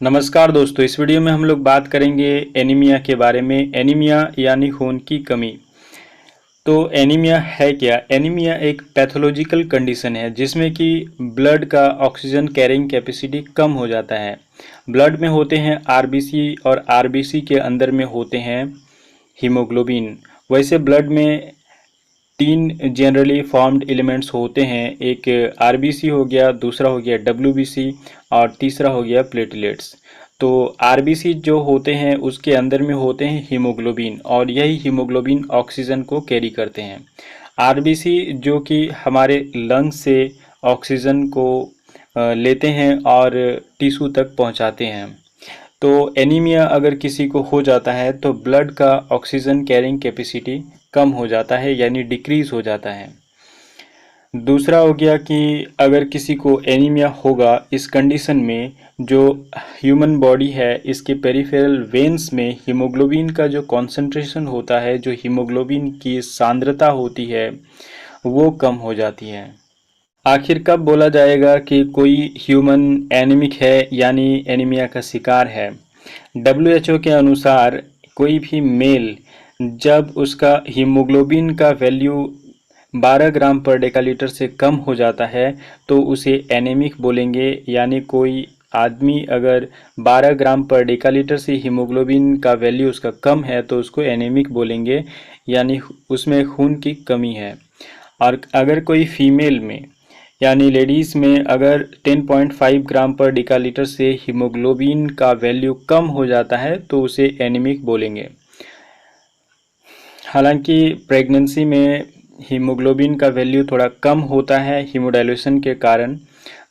नमस्कार दोस्तों, इस वीडियो में हम लोग बात करेंगे एनीमिया के बारे में। एनीमिया यानी खून की कमी। तो एनीमिया है क्या? एनीमिया एक पैथोलॉजिकल कंडीशन है जिसमें कि ब्लड का ऑक्सीजन कैरिंग कैपेसिटी कम हो जाता है। ब्लड में होते हैं आरबीसी और आरबीसी के अंदर में होते हैं हीमोग्लोबिन। वैसे ब्लड में तीन जनरली फॉर्म्ड एलिमेंट्स होते हैं। एक आरबीसी हो गया, दूसरा हो गया डब्ल्यूबीसी और तीसरा हो गया प्लेटलेट्स। तो आरबीसी जो होते हैं उसके अंदर में होते हैं हीमोग्लोबिन और यही हीमोग्लोबिन ऑक्सीजन को कैरी करते हैं। आरबीसी जो कि हमारे लंग्स से ऑक्सीजन को लेते हैं और टिश्यू तक पहुंचाते हैं। तो एनीमिया अगर किसी को हो जाता है तो ब्लड का ऑक्सीजन कैरिंग कैपेसिटी कम हो जाता है, यानी डिक्रीज हो जाता है। दूसरा हो गया कि अगर किसी को एनीमिया होगा, इस कंडीशन में जो ह्यूमन बॉडी है इसके पेरिफेरल वेन्स में हीमोग्लोबिन का जो कॉन्सेंट्रेशन होता है, जो हीमोग्लोबिन की सांद्रता होती है, वो कम हो जाती है। आखिर कब बोला जाएगा कि कोई ह्यूमन एनीमिक है यानी एनीमिया का शिकार है? डब्ल्यूएचओ के अनुसार कोई भी मेल जब उसका हीमोग्लोबिन का वैल्यू 12 ग्राम पर डेकालीटर से कम हो जाता है तो उसे एनीमिक बोलेंगे। यानी कोई आदमी अगर 12 ग्राम पर डेकालीटर से हीमोग्लोबिन का वैल्यू उसका कम है तो उसको एनीमिक बोलेंगे, यानी उसमें खून की कमी है। और अगर कोई फीमेल में यानी लेडीज़ में अगर 10.5 ग्राम पर डेकालीटर से हीमोग्लोबिन का वैल्यू कम हो जाता है तो उसे एनीमिक बोलेंगे। हालांकि प्रेगनेंसी में हीमोग्लोबिन का वैल्यू थोड़ा कम होता है हीमोडाइल्यूशन के कारण,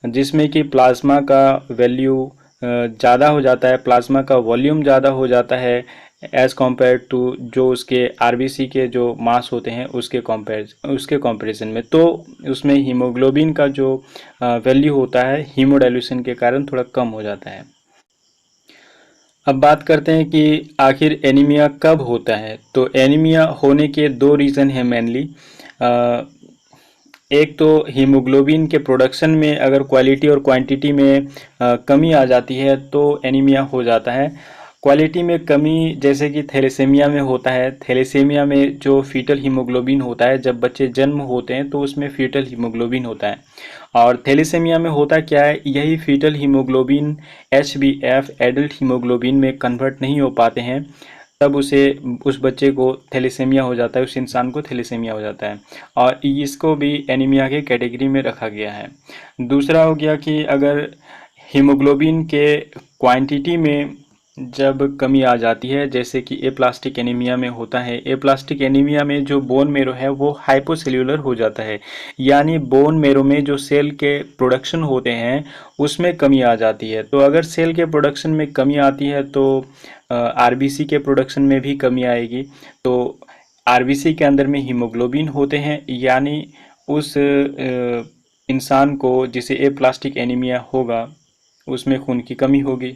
जिसमें कि प्लाज्मा का वैल्यू ज़्यादा हो जाता है, प्लाज्मा का वॉल्यूम ज़्यादा हो जाता है एज़ कम्पेयर टू जो उसके आरबीसी के जो मास होते हैं उसके कंपैरिजन में। तो उसमें हीमोग्लोबिन का जो वैल्यू होता है हीमोडाइल्यूशन के कारण थोड़ा कम हो जाता है। अब बात करते हैं कि आखिर एनीमिया कब होता है। तो एनीमिया होने के दो रीज़न हैं मेनली। एक तो हीमोग्लोबिन के प्रोडक्शन में अगर क्वालिटी और क्वांटिटी में कमी आ जाती है तो एनीमिया हो जाता है। क्वालिटी में कमी जैसे कि थैलेसेमिया में होता है। थैलेसेमिया में जो फीटल हीमोग्लोबिन होता है, जब बच्चे जन्म होते हैं तो उसमें फीटल हीमोग्लोबिन होता है। और थैलेसेमिया में होता क्या है, यही foetal haemoglobin HbF adult haemoglobin में कन्वर्ट नहीं हो पाते हैं, तब उस बच्चे को थैलेसेमिया हो जाता है, उस इंसान को थैलेसेमिया हो जाता है और इसको भी एनीमिया के कैटेगरी में रखा गया है। दूसरा हो गया कि अगर हीमोग्लोबिन के क्वांटिटी में जब कमी आ जाती है, जैसे कि एप्लास्टिक एनीमिया में होता है। एप्लास्टिक एनीमिया में जो बोन मेरो है वो हाइपोसेल्यूलर हो जाता है, यानी बोन मेरो में जो सेल के प्रोडक्शन होते हैं उसमें कमी आ जाती है। तो अगर सेल के प्रोडक्शन में कमी आती है तो आरबीसी के प्रोडक्शन में भी कमी आएगी। तो आरबीसी के अंदर में हीमोग्लोबिन होते हैं, यानी उस इंसान को जिसे एप्लास्टिक एनीमिया होगा उसमें खून की कमी होगी।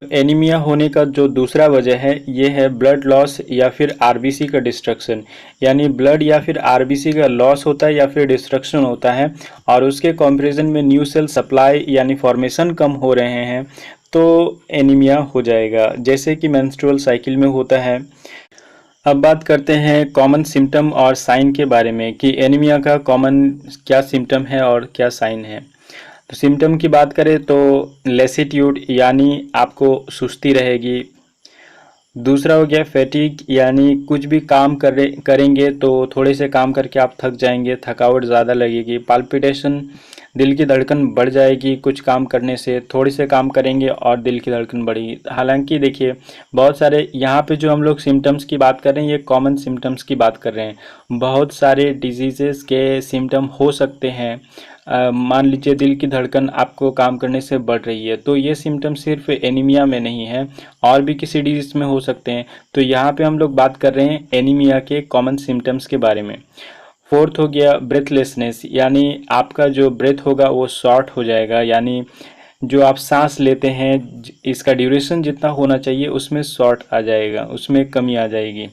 एनीमिया होने का जो दूसरा वजह है ये है ब्लड लॉस या फिर आरबीसी का डिस्ट्रक्शन। यानी ब्लड या फिर आरबीसी का लॉस होता है या फिर डिस्ट्रक्शन होता है और उसके कंपैरिजन में न्यू सेल सप्लाई यानी फॉर्मेशन कम हो रहे हैं तो एनीमिया हो जाएगा, जैसे कि मेंस्ट्रुअल साइकिल में होता है। अब बात करते हैं कॉमन सिम्टम और साइन के बारे में कि एनीमिया का कॉमन क्या सिम्टम है और क्या साइन है। तो सिम्टम की बात करें तो लेसीट्यूड यानी आपको सुस्ती रहेगी। दूसरा हो गया फैटिग, यानी कुछ भी काम करेंगे तो थोड़े से काम करके आप थक जाएंगे, थकावट ज़्यादा लगेगी। पाल्पिटेशन, दिल की धड़कन बढ़ जाएगी कुछ काम करने से, थोड़े से काम करेंगे और दिल की धड़कन बढ़ेगी। हालांकि देखिए बहुत सारे यहाँ पे जो हम लोग सिम्टम्स की बात कर रहे हैं ये कॉमन सिम्टम्स की बात कर रहे हैं। बहुत सारे डिजीज़ेस के सिम्टम हो सकते हैं। मान लीजिए दिल की धड़कन आपको काम करने से बढ़ रही है तो ये सिम्टम सिर्फ एनीमिया में नहीं है, और भी किसी डिजीज में हो सकते हैं। तो यहाँ पे हम लोग बात कर रहे हैं एनीमिया के कॉमन सिम्टम्स के बारे में। फोर्थ हो गया ब्रेथलेसनेस, यानी आपका जो ब्रेथ होगा वो शॉर्ट हो जाएगा, यानी जो आप सांस लेते हैं इसका ड्यूरेशन जितना होना चाहिए उसमें शॉर्ट आ जाएगा, उसमें कमी आ जाएगी।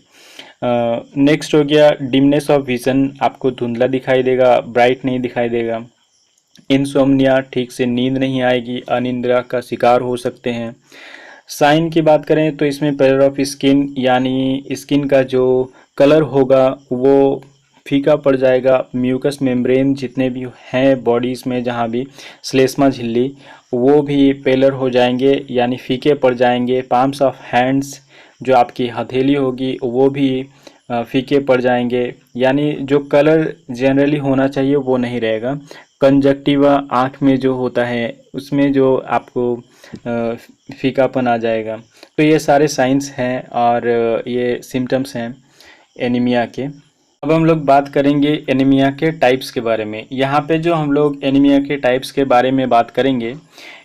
नेक्स्ट हो गया डिमनेस ऑफ विजन, आपको धुंधला दिखाई देगा, ब्राइट नहीं दिखाई देगा। इंसोम्निया, ठीक से नींद नहीं आएगी, अनिद्रा का शिकार हो सकते हैं। साइन की बात करें तो इसमें पेलर ऑफ स्किन यानी स्किन का जो कलर होगा वो फीका पड़ जाएगा। म्यूकस मेम्ब्रेन जितने भी हैं बॉडीज़ में, जहाँ भी श्लेष्मा झिल्ली, वो भी पेलर हो जाएंगे यानी फीके पड़ जाएंगे। पाम्स ऑफ हैंड्स, जो आपकी हथेली होगी, वो भी फीके पड़ जाएंगे, यानी जो कलर जनरली होना चाहिए वो नहीं रहेगा। कंजक्टिवा, आँख में जो होता है उसमें जो आपको फीकापन आ जाएगा। तो ये सारे साइंस हैं और ये सिम्टम्स हैं एनीमिया के। अब हम लोग बात करेंगे एनीमिया के टाइप्स के बारे में। यहाँ पे जो हम लोग एनीमिया के टाइप्स के बारे में बात करेंगे,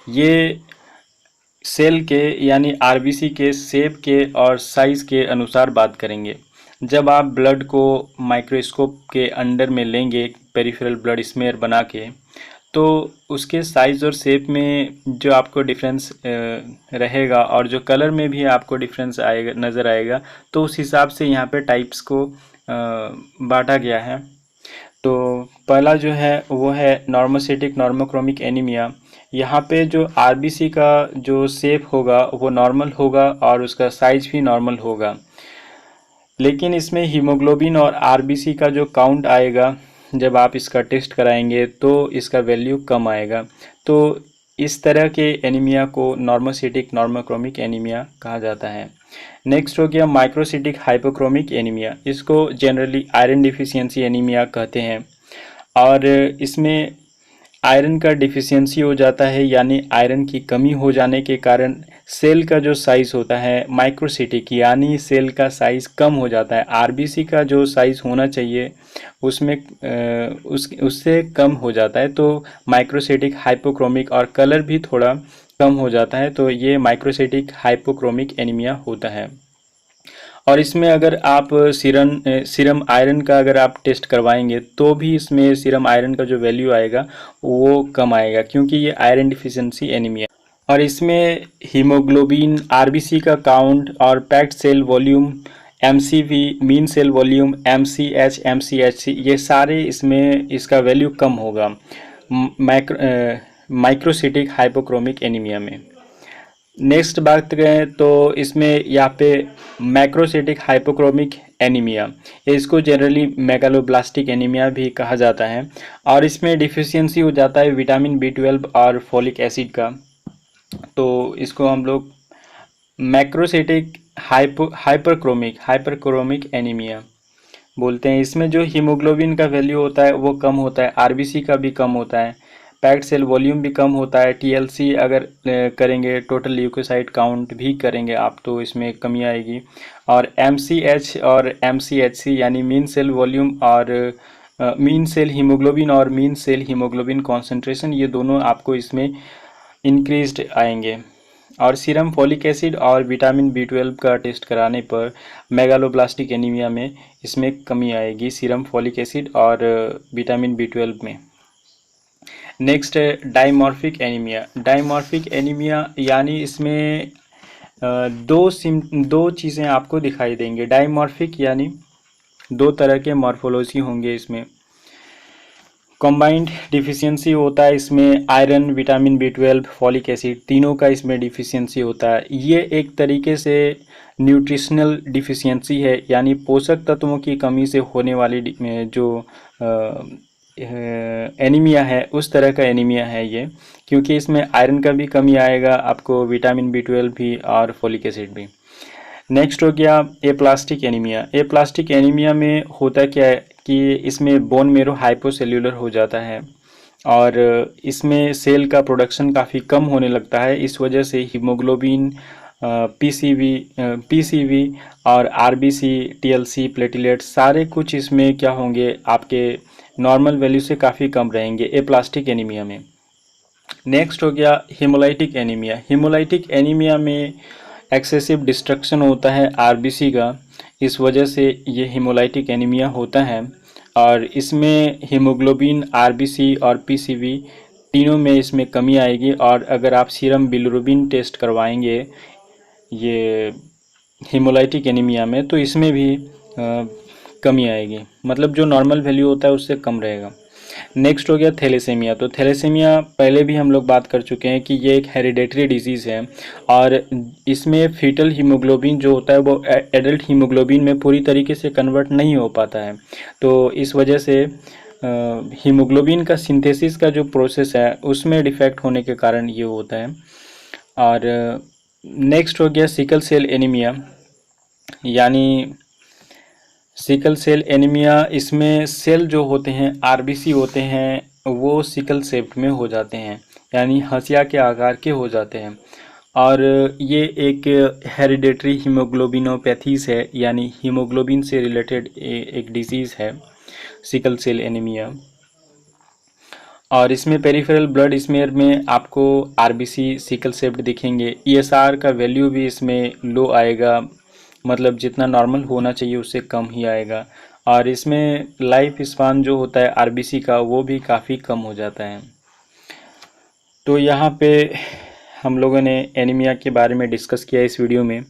ये सेल के यानी आरबीसी के शेप के और साइज़ के अनुसार बात करेंगे। जब आप ब्लड को माइक्रोस्कोप के अंडर में लेंगे, पेरिफेरल ब्लड स्मेयर बना के, तो उसके साइज़ और शेप में जो आपको डिफरेंस रहेगा और जो कलर में भी आपको डिफरेंस आएगा, नज़र आएगा, तो उस हिसाब से यहाँ पे टाइप्स को बांटा गया है। तो पहला जो है वो है नॉर्मोसिटिक नॉर्मोक्रोमिक एनीमिया। यहाँ पे जो आरबीसी का जो शेप होगा वो नॉर्मल होगा और उसका साइज भी नॉर्मल होगा, लेकिन इसमें हीमोग्लोबिन और आरबीसी का जो काउंट आएगा, जब आप इसका टेस्ट कराएंगे तो इसका वैल्यू कम आएगा। तो इस तरह के एनीमिया को नॉर्मोसिटिक नॉर्मोक्रोमिक एनीमिया कहा जाता है। नेक्स्ट हो गया माइक्रोसिटिक हाइपोक्रोमिक एनीमिया। इसको जनरली आयरन डिफिशियंसी एनीमिया कहते हैं और इसमें आयरन का डिफिशियंसी हो जाता है, यानी आयरन की कमी हो जाने के कारण सेल का जो साइज़ होता है माइक्रोसिटिक, यानी सेल का साइज़ कम हो जाता है। आरबीसी का जो साइज़ होना चाहिए उसमें उससे कम हो जाता है, तो माइक्रोसिटिक हाइपोक्रोमिक, और कलर भी थोड़ा कम हो जाता है, तो ये माइक्रोसिटिक हाइपोक्रोमिक एनीमिया होता है। और इसमें अगर आप सीरम आयरन का अगर आप टेस्ट करवाएंगे तो भी इसमें सीरम आयरन का जो वैल्यू आएगा वो कम आएगा, क्योंकि ये आयरन डिफिशियंसी एनीमिया। और इसमें हीमोग्लोबिन, आरबीसी का काउंट और packed cell volume, MCV mean cell volume, MCH, MCHC, ये सारे इसमें इसका वैल्यू कम होगा माइक्रोसिटिक हाइपोक्रोमिक एनीमिया में। नेक्स्ट बात करें तो इसमें यहाँ पे मैक्रोसिटिक हाइपोक्रोमिक एनीमिया, इसको जनरली मेगालोब्लास्टिक एनीमिया भी कहा जाता है, और इसमें डिफिशियंसी हो जाता है विटामिन बी 12 और फोलिक एसिड का। तो इसको हम लोग मैक्रोसिटिक हाइपरक्रोमिक एनीमिया बोलते हैं। इसमें जो हीमोग्लोबिन का वैल्यू होता है वो कम होता है, आरबीसी का भी कम होता है, पैक्ड सेल वॉल्यूम भी कम होता है, टीएलसी अगर करेंगे, टोटल ल्यूकोसाइट काउंट भी करेंगे आप, तो इसमें कमी आएगी। और एमसीएच और एमसीएचसी यानी मीन सेल वॉल्यूम और मीन सेल हीमोग्लोबिन और मीन सेल हीमोग्लोबिन कॉन्सेंट्रेशन, ये दोनों आपको इसमें इंक्रीज्ड आएंगे। और सीरम फॉलिक एसिड और विटामिन बी 12 का टेस्ट कराने पर मेगालोब्लास्टिक एनीमिया में इसमें कमी आएगी, सीरम फॉलिक एसिड और विटामिन बी 12 में। नेक्स्ट है डायमॉर्फिक एनीमिया। डायमॉर्फिक एनीमिया यानी इसमें दो चीज़ें आपको दिखाई देंगे। डायमॉर्फिक यानी दो तरह के मॉर्फोलॉजी होंगे इसमें। कंबाइंड डिफिशियंसी होता है इसमें, iron, vitamin B 12, folic acid, तीनों का इसमें डिफिशियंसी होता है। ये एक तरीके से न्यूट्रिशनल डिफिशियंसी है, यानी पोषक तत्वों की कमी से होने वाली जो एनीमिया है, उस तरह का एनीमिया है ये, क्योंकि इसमें आयरन का भी कमी आएगा आपको, विटामिन बी 12 भी और फॉलिक एसिड भी। नेक्स्ट हो गया एप्लास्टिक एनीमिया। एप्लास्टिक एनीमिया में होता क्या है कि इसमें बोन मेरो हाइपोसेल्यूलर हो जाता है और इसमें सेल का प्रोडक्शन काफ़ी कम होने लगता है। इस वजह से हीमोग्लोबिन, पीसीवी और आरबीसी, टीएलसी, प्लेटलेट, सारे कुछ इसमें क्या होंगे, आपके नॉर्मल वैल्यू से काफ़ी कम रहेंगे एप्लास्टिक एनीमिया में। नेक्स्ट हो गया हीमोलाइटिक एनीमिया। हीमोलाइटिक एनीमिया में एक्सेसिव डिस्ट्रक्शन होता है आरबीसी का, इस वजह से ये हीमोलाइटिक एनीमिया होता है। और इसमें हीमोग्लोबिन, आरबीसी और पीसीवी तीनों में इसमें कमी आएगी। और अगर आप सीरम बिलिरुबिन टेस्ट करवाएंगे ये हीमोलाइटिक एनीमिया में, तो इसमें भी कमी आएगी, मतलब जो नॉर्मल वैल्यू होता है उससे कम रहेगा। नेक्स्ट हो गया थैलेसीमिया। तो थैलेसीमिया पहले भी हम लोग बात कर चुके हैं कि ये एक हेरिडेटरी डिजीज़ है और इसमें फीटल हीमोग्लोबिन जो होता है वो एडल्ट हीमोग्लोबिन में पूरी तरीके से कन्वर्ट नहीं हो पाता है। तो इस वजह से हीमोग्लोबिन का सिंथेसिस का जो प्रोसेस है उसमें डिफेक्ट होने के कारण ये होता है। और नेक्स्ट हो गया सिकल सेल एनीमिया, यानी सिकल सेल एनीमिया। इसमें सेल जो होते हैं आरबीसी होते हैं वो सिकल शेप्ड में हो जाते हैं, यानी हंसिया के आकार के हो जाते हैं। और ये एक हेरिडेटरी हीमोग्लोबिनोपैथीज है, यानी हीमोग्लोबिन से रिलेटेड एक डिजीज़ है सिकल सेल एनीमिया। और इसमें पेरिफेरल ब्लड स्मेयर में आपको आरबीसी सिकल शेप्ड दिखेंगे। ईएसआर का वैल्यू भी इसमें लो आएगा, मतलब जितना नॉर्मल होना चाहिए उससे कम ही आएगा। और इसमें लाइफ स्पान जो होता है आरबीसी का वो भी काफ़ी कम हो जाता है। तो यहाँ पे हम लोगों ने एनीमिया के बारे में डिस्कस किया इस वीडियो में,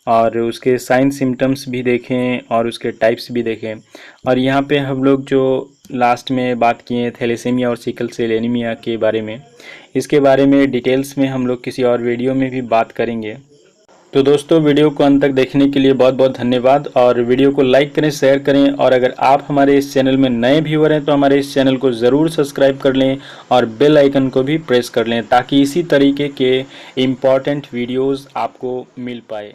और उसके साइन सिम्टम्स भी देखें और उसके टाइप्स भी देखें। और यहाँ पे हम लोग जो लास्ट में बात किए थैलेसीमिया और सिकल सेल एनीमिया के बारे में, इसके बारे में डिटेल्स में हम लोग किसी और वीडियो में भी बात करेंगे। तो दोस्तों वीडियो को अंत तक देखने के लिए बहुत बहुत धन्यवाद, और वीडियो को लाइक करें, शेयर करें, और अगर आप हमारे इस चैनल में नए व्यूअर हैं तो हमारे इस चैनल को ज़रूर सब्सक्राइब कर लें और बेल आइकन को भी प्रेस कर लें ताकि इसी तरीके के इम्पॉर्टेंट वीडियोज़ आपको मिल पाए।